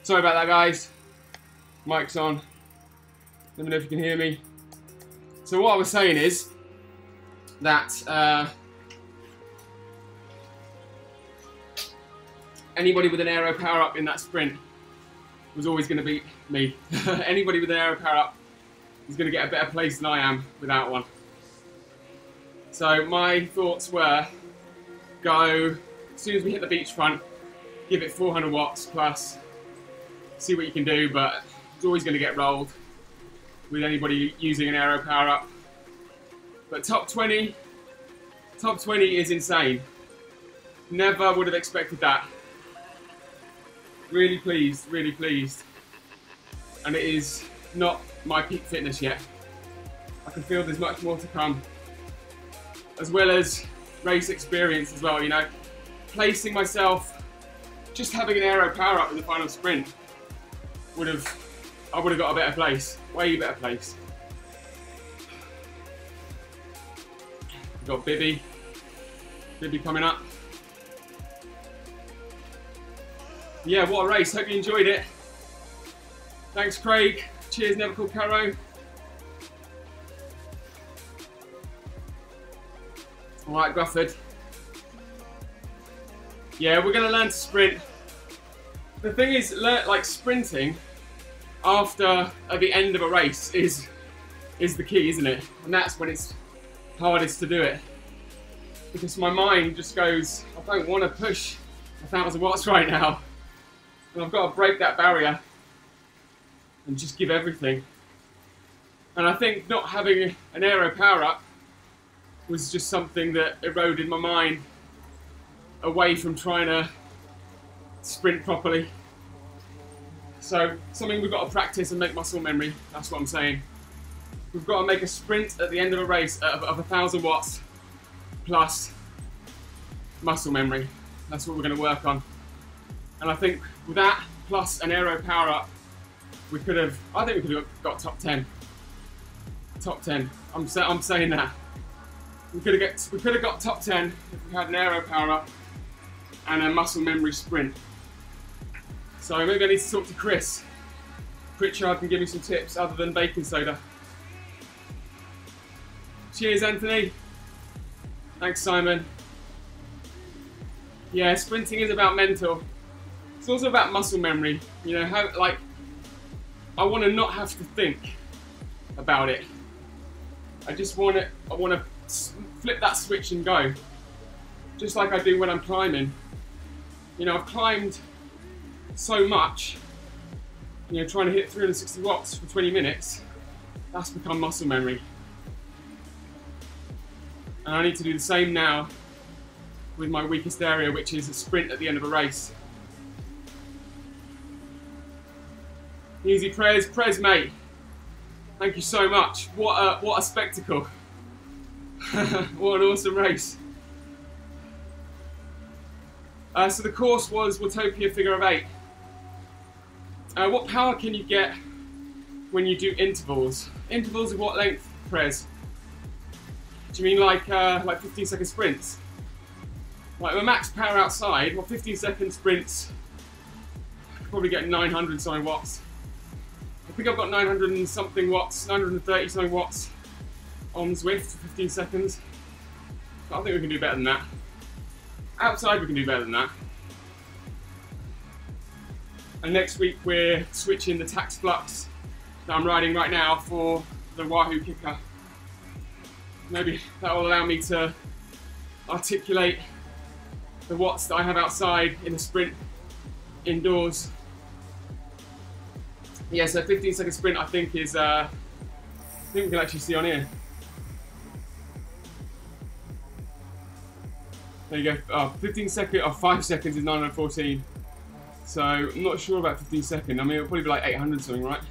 Sorry about that, guys. Mic's on. Let me know if you can hear me. So what I was saying is that anybody with an aero power up in that sprint was always going to beat me. Anybody with an aero power up is going to get a better place than I am without one. So my thoughts were, go as soon as we hit the beachfront, give it 400 watts plus, see what you can do, but it's always going to get rolled with anybody using an aero power up. But top 20 is insane. Never would have expected that. Really pleased, really pleased. And it is not my peak fitness yet. I can feel there's much more to come. As well as race experience as well, you know. Placing myself, just having an aero power up in the final sprint I would have got a better place, way better place. We've got Bibby coming up. Yeah, what a race, hope you enjoyed it. Thanks Craig, cheers Never Called Caro. Alright Grufford. Yeah, we're going to learn to sprint. The thing is, like sprinting at the end of a race is the key, isn't it? And that's when it's hardest to do it. Because my mind just goes, I don't want to push 1,000 watts right now. And I've got to break that barrier and just give everything. And I think not having an aero power up was just something that eroded my mind away from trying to sprint properly. So something we've got to practice and make muscle memory, that's what I'm saying. We've got to make a sprint at the end of a race of 1,000 watts plus muscle memory. That's what we're going to work on. And I think with that plus an aero power up, I think we could have got top 10. Top 10. I'm saying that. We could have got top 10 if we had an aero power up and a muscle memory sprint. So maybe I need to talk to Chris. Pritchard can give me some tips other than baking soda. Cheers, Anthony. Thanks, Simon. Yeah, sprinting is about mental. It's also about muscle memory. You know, I want to not have to think about it. I want to flip that switch and go. Just like I do when I'm climbing. You know, I've climbed so much, you know, trying to hit 360 watts for 20 minutes, that's become muscle memory. And I need to do the same now with my weakest area, which is a sprint at the end of a race. Easy Prez mate. Thank you so much. What a spectacle. What an awesome race. So the course was Watopia figure of 8. What power can you get when you do intervals? Intervals of what length, Prez? Do you mean like 15-second sprints? Like my max power outside, 15-second sprints, I could probably get 900 something watts. I think I've got 900 and something watts, 930 something watts on Zwift for 15 seconds. But I think we can do better than that. Outside we can do better than that. And next week we're switching the Tax Flux that I'm riding right now for the Wahoo Kicker. Maybe that will allow me to articulate the watts that I have outside in a sprint indoors. Yeah, so 15-second sprint I think is, I think we can actually see on here. There you go, 15 seconds, 5 seconds is 914. So I'm not sure about 15 seconds, I mean it'll probably be like 800 something, right?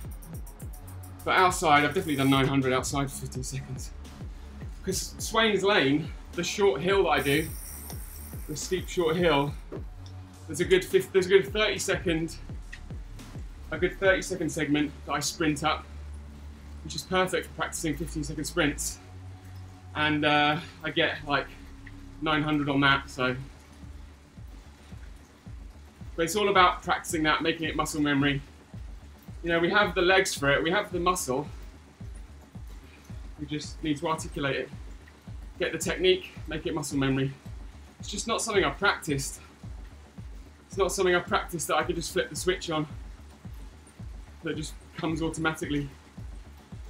But outside, I've definitely done 900 outside for 15 seconds. Because Swains Lane, the short hill that I do, the steep short hill, there's a good 30 second segment that I sprint up, which is perfect for practicing 15-second sprints. And I get like 900 on that, so. But it's all about practicing that, making it muscle memory. You know, we have the legs for it, we have the muscle. We just need to articulate it. Get the technique, make it muscle memory. It's just not something I've practiced. It's not something I've practiced that I could just flip the switch on. That just comes automatically.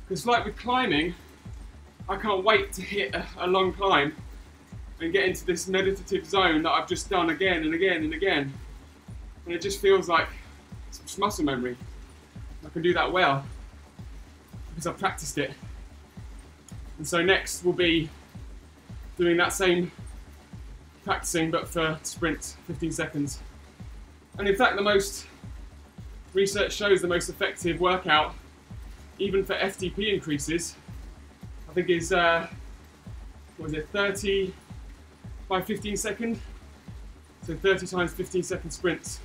Because like with climbing, I can't wait to hit a long climb and get into this meditative zone that I've just done again and again and again. And it just feels like it's muscle memory. I can do that well because I've practiced it. And so next we'll be doing that same practicing but for sprints, 15 seconds. And in fact, the most research shows the most effective workout, even for FTP increases, I think is, what was it, 30 by 15 second? So 30 times 15 second sprints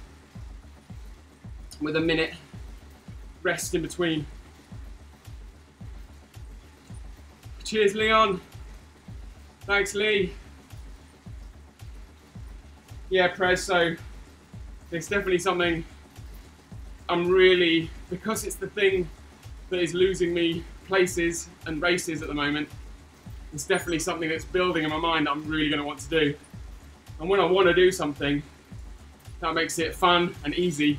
with a minute rest in between. Cheers, Leon. Thanks, Lee. Yeah, Prez, so it's definitely something I'm really, because it's the thing that is losing me places and races at the moment, it's definitely something that's building in my mind that I'm really going to want to do. And when I want to do something, that makes it fun and easy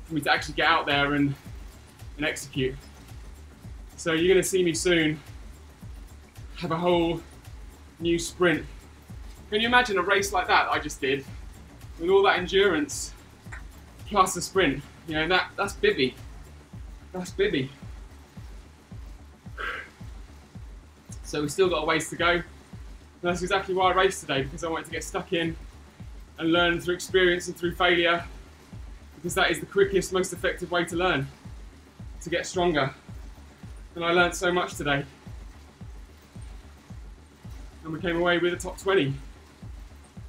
for me to actually get out there and execute. So you're going to see me soon have a whole new sprint. Can you imagine a race like that I just did with all that endurance plus a sprint? You know, that's bibby. That's bibby. So we've still got a ways to go. And that's exactly why I raced today, because I wanted to get stuck in and learn through experience and through failure, because that is the quickest, most effective way to learn, to get stronger. And I learned so much today. And we came away with a top 20,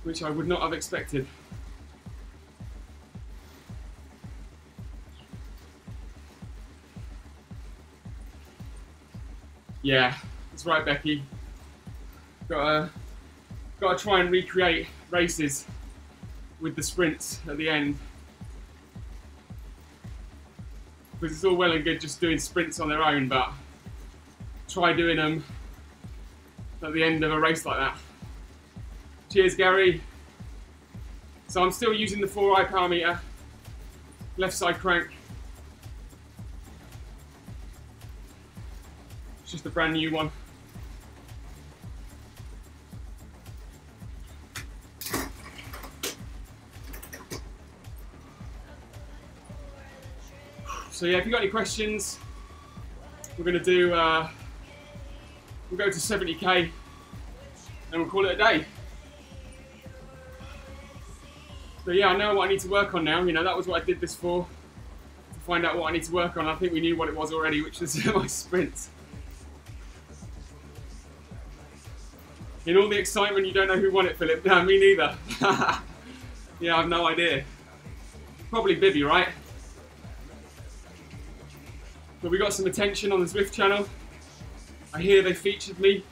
which I would not have expected. Yeah, that's right, Becky. Gotta try and recreate races with the sprints at the end. Because it's all well and good just doing sprints on their own, but try doing them at the end of a race like that. Cheers, Gary. So I'm still using the 4i power meter, left side crank. It's just a brand new one. So yeah, if you've got any questions, we're going to do, we'll go to 70k and we'll call it a day. So yeah, I know what I need to work on now. You know, that was what I did this for, to find out what I need to work on. I think we knew what it was already, which was my sprint. In all the excitement, you don't know who won it, Philip. No, me neither. Yeah, I have no idea. Probably Bibby, right? But we got some attention on the Zwift channel. I hear they featured me.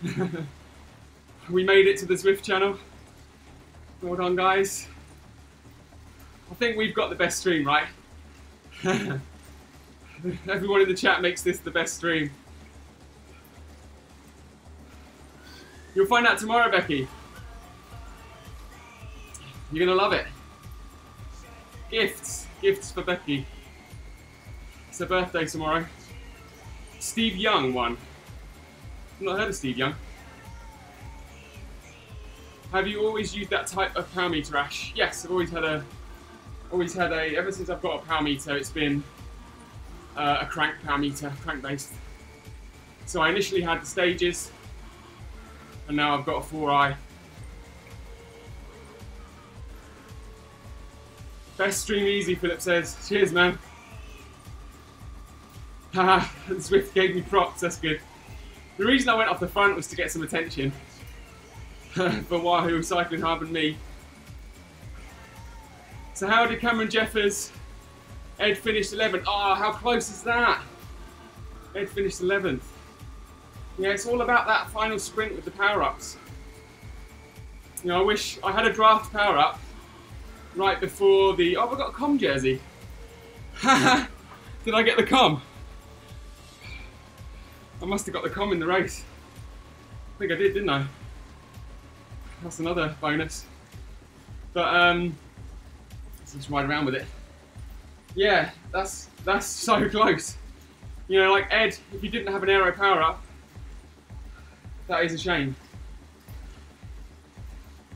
We made it to the Zwift channel. Well done, guys. I think we've got the best stream, right? Everyone in the chat makes this the best stream. You'll find out tomorrow, Becky. You're gonna love it. Gifts for Becky. It's her birthday tomorrow. Steve Young won. I've not heard of Steve Young. Have you always used that type of power meter, Ash? Yes, I've always had a, ever since I've got a power meter, it's been a crank power meter, crank based. So I initially had the stages, and now I've got a 4i. Best stream easy, Philip says. Cheers, man. Haha, Zwift gave me props, that's good. The reason I went off the front was to get some attention for Wahoo, Cycling Hub and me. So how did Cameron Jeffers, Ed finished 11th? Oh, how close is that? Ed finished 11th. Yeah, it's all about that final sprint with the power-ups. You know, I wish I had a draft power-up right before the, oh, I've got a com jersey. Did I get the com? I must have got the com in the race. I think I did, didn't I? That's another bonus. But let's just ride around with it. Yeah, that's so close. You know, like Ed, if you didn't have an aero power up, that is a shame.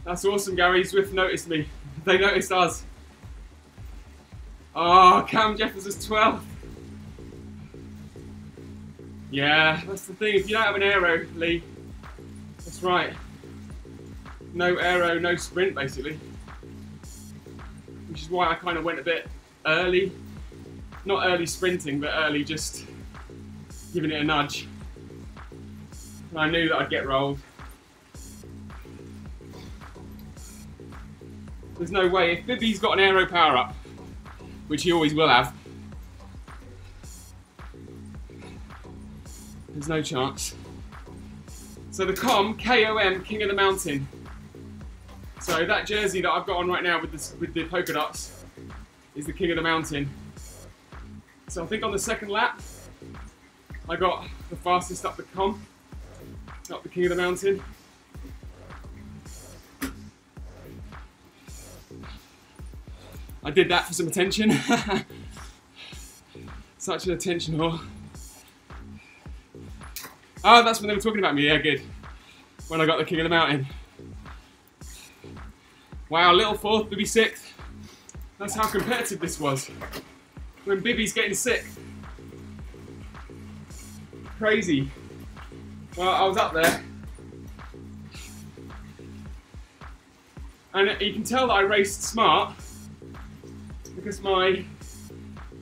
That's awesome, Gary. Zwift noticed me. They noticed us. Oh, Cam Jeffers was 12th. Yeah, that's the thing. If you don't have an aero, Lee, that's right. No aero, no sprint, basically. Which is why I kind of went a bit early. Not early sprinting, but early just giving it a nudge. And I knew that I'd get rolled. There's no way. If Bibby's got an aero power up, which he always will have, there's no chance. So the com, KOM, King of the Mountain. So that jersey that I've got on right now with the polka dots is the King of the Mountain. So I think on the second lap, I got the fastest up the com, up the King of the Mountain. I did that for some attention. Such an attention whore. Oh, that's when they were talking about me. Yeah, good. When I got the King of the Mountain. Wow, little fourth, Bibby sixth. That's how competitive this was. When Bibby's getting sixth. Crazy. Well, I was up there. And you can tell that I raced smart. Because my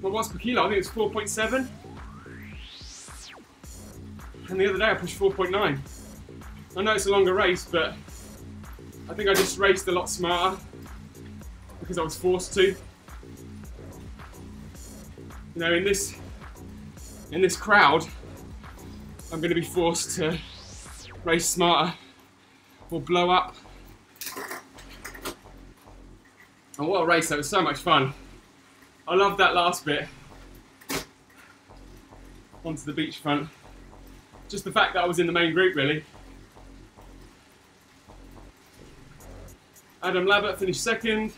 watts per kilo, I think it's 4.7. And the other day I pushed 4.9. I know it's a longer race, but I think I just raced a lot smarter because I was forced to. You know, in this crowd, I'm going to be forced to race smarter or blow up. And what a race, that was so much fun. I loved that last bit. Onto the beachfront. Just the fact that I was in the main group, really. Adam Labbert finished second.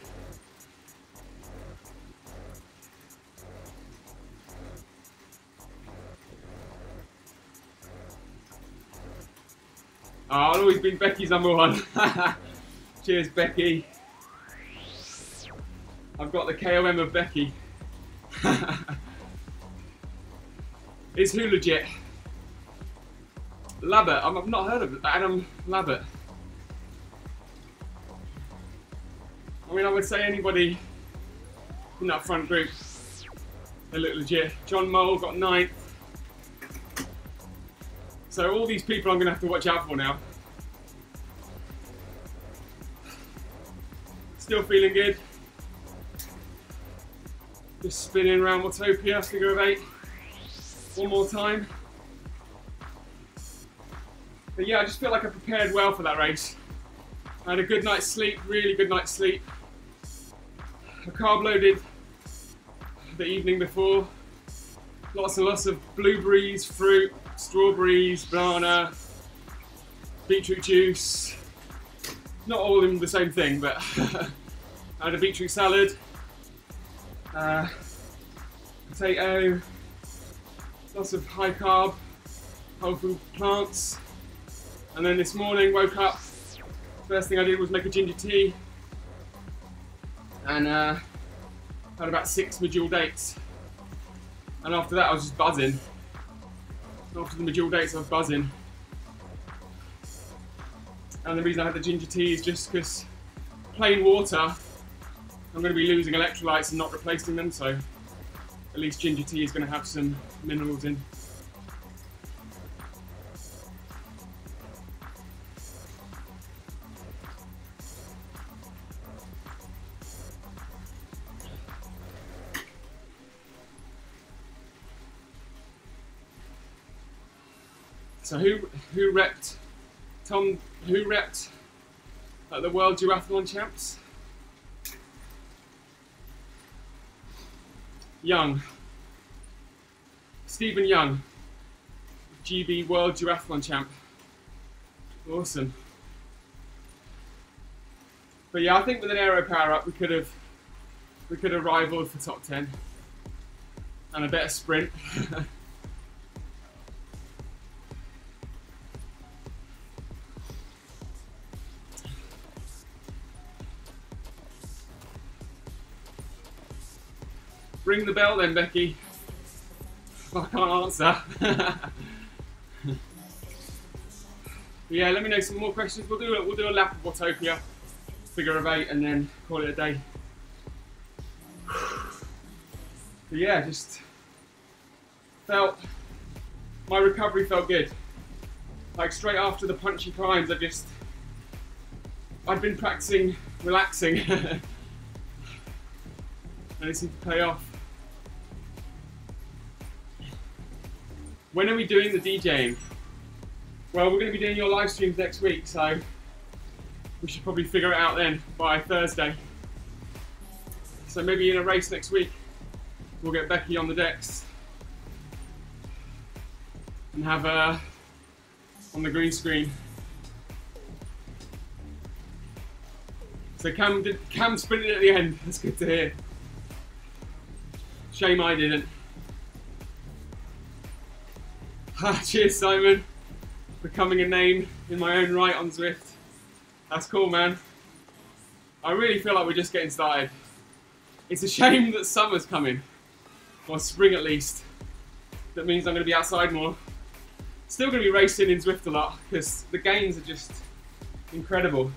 Oh, I'll always be Becky's number one. Cheers, Becky. I've got the KOM of Becky. Is who legit? Labbert. I've not heard of Adam Labbert. I mean, I would say anybody in that front group, they look legit. John Mole got 9th. So all these people I'm going to have to watch out for now. Still feeling good. Just spinning around Watopia, figure of 8. One more time. But yeah, I just feel like I prepared well for that race. I had a good night's sleep, really good night's sleep. I carb loaded the evening before. Lots and lots of blueberries, fruit, strawberries, banana, beetroot juice. Not all of them the same thing, but I had a beetroot salad, potato, lots of high carb, whole food plants. And then this morning, woke up, first thing I did was make a ginger tea and had about 6 medjool dates. And after that I was just buzzing. After the medjool dates I was buzzing. And the reason I had the ginger tea is just because plain water, I'm going to be losing electrolytes and not replacing them, so at least ginger tea is going to have some minerals in. So who repped Tom? Who repped at the World Duathlon Champs? Young. Stephen Young, GB World Duathlon Champ. Awesome. But yeah, I think with an aero power up, we could have rivaled for top 10 and a better sprint. Ring the bell then, Becky. I can't answer. Yeah, let me know some more questions. We'll do a lap of Watopia, figure of 8, and then call it a day. But yeah, just felt my recovery felt good. Like straight after the punchy climbs, I'd been practicing relaxing, and it seemed to pay off. When are we doing the DJing? Well, we're going to be doing your live streams next week, so we should probably figure it out then by Thursday. So maybe in a race next week, we'll get Becky on the decks and have her on the green screen. So Cam sprinted at the end. That's good to hear. Shame I didn't. Cheers, Simon. Becoming a name in my own right on Zwift. That's cool, man. I really feel like we're just getting started. It's a shame that summer's coming, or spring at least. That means I'm going to be outside more. Still going to be racing in Zwift a lot because the gains are just incredible.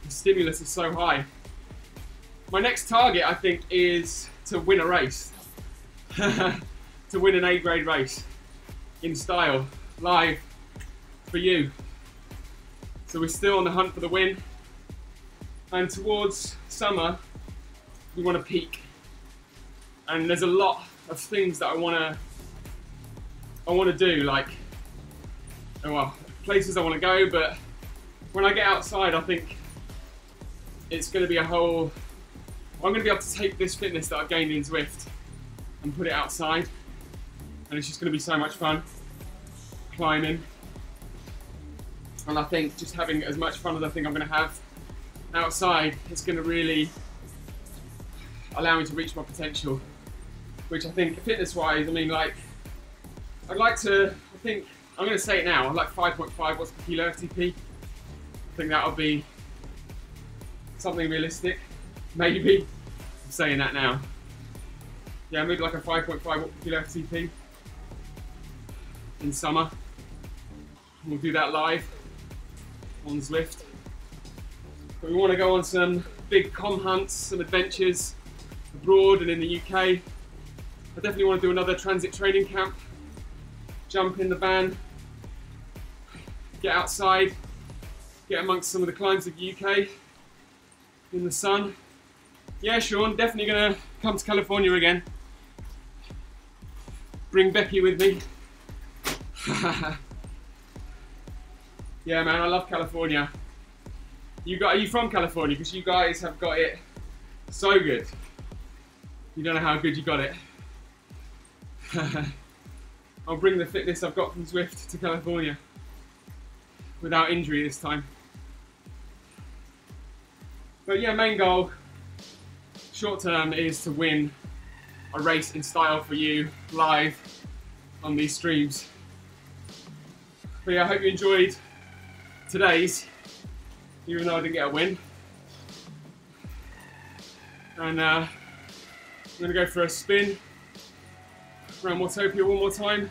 The stimulus is so high. My next target, I think, is to win a race. To win an A-grade race in style, live, for you. So we're still on the hunt for the win, and towards summer we want to peak, and there's a lot of things that I want to do, like, well, places I want to go, but when I get outside I think it's going to be I'm going to be able to take this fitness that I've gained in Zwift and put it outside. And it's just going to be so much fun climbing, and I think just having as much fun as I think I'm going to have outside, it's going to really allow me to reach my potential, which I think fitness wise, I mean, like, I'd like to, I think, I'm going to say it now, I'd like 5.5 watts per kilo FTP. I think that'll be something realistic, maybe. I'm saying that now. Yeah, maybe like a 5.5 watt per kilo FTP. In summer. We'll do that live on Zwift. But we want to go on some big comm hunts, some adventures abroad and in the UK. I definitely want to do another transit training camp. Jump in the van, get outside, get amongst some of the climbs of the UK in the sun. Yeah, Sean, definitely going to come to California again. Bring Becky with me. Yeah, man, I love California. Are you from California? Because you guys have got it so good. You don't know how good you got it. I'll bring the fitness I've got from Zwift to California without injury this time. But yeah, main goal, short term, is to win a race in style for you live on these streams. But yeah, I hope you enjoyed today's, even though I didn't get a win. And I'm going to go for a spin around Watopia one more time,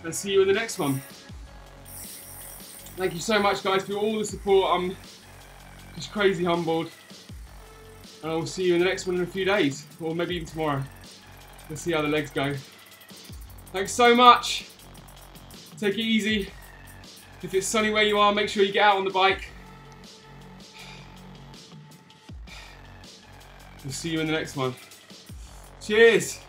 and see you in the next one. Thank you so much, guys, for all the support. I'm just crazy humbled, and I will see you in the next one in a few days, or maybe even tomorrow. Let's see how the legs go. Thanks so much. Take it easy. If it's sunny where you are, make sure you get out on the bike. We'll see you in the next one. Cheers.